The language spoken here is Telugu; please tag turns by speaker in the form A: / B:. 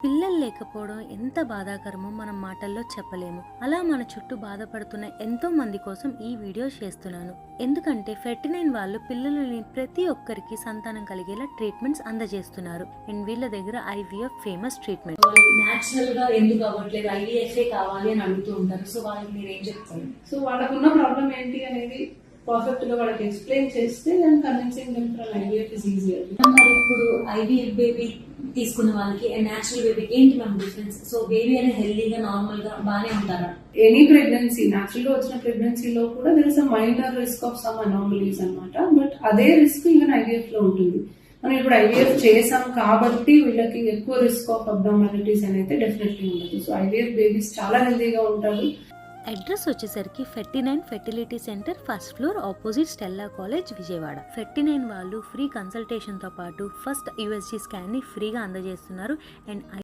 A: పిల్లలు లేకపోవడం ఎంత బాధాకరమో మనం మాటల్లో చెప్పలేము. అలా మన చుట్టూ బాధపడుతున్న ఎంతో మంది కోసం ఈ వీడియో చేస్తున్నాను. ఎందుకంటే 39 వాళ్ళు పిల్లలని ప్రతి ఒక్కరికి సంతానం కలిగేలా ట్రీట్మెంట్స్ అందజేస్తున్నారు. అండ్ వీళ్ళ దగ్గర IVF ఫేమస్ ట్రీట్మెంట్.
B: న్యాచురల్ గా ఎందుకు అవ్వట్లేదు, IVF కావాలి అని అడుగుతూ ఉంటారు. సో వాళ్ళకి మీరు ఏం చెప్తారు?
C: సో వాళ్ళకున్న ప్రాబ్లం ఏంటి అనేది పర్ఫెక్ట్ గా వాళ్ళకి ఎక్స్ప్లెయిన్ చేస్తే దాన్ని convincing them for IVF is easier.
B: మరి ఇప్పుడు IVF బేబీ తీసుకున్న వాళ్ళకి న్యాచురల్ బేబీకి ఏంటి మ్యామ్ డిఫరెన్స్? సో బేబీ అనేది హెల్దీగా నార్మల్ గా బాగానే ఉంటారా?
C: ఎనీ ప్రెగ్నెన్సీ, న్యాచురల్ గా వచ్చిన ప్రెగ్నెన్సీలో కూడా there is a minor risk of some anomalies అన్నమాట. బట్ అదే రిస్క్ ఈవెన్ IVF లో ఉంటుంది. మనం ఇప్పుడు IVF చేసాం కాబట్టి వీళ్ళకి ఎక్కువ రిస్క్ ఆఫ్ అబ్నార్మాలిటీస్ అనేది డెఫినెట్లీ ఉండదు. సో IVF బేబీస్ చాలా హెల్దీగా ఉంటారు.
A: అడ్రస్ వచ్చేసరికి 39 fertility centre, first floor, opposite Stella college, Vijayawada. 39 వాళ్ళు ఫ్రీ కన్సల్టేషన్ తో పాటు ఫస్ట్ USG స్కాన్ ని ఫ్రీగా అందజేస్తున్నారు. అండ్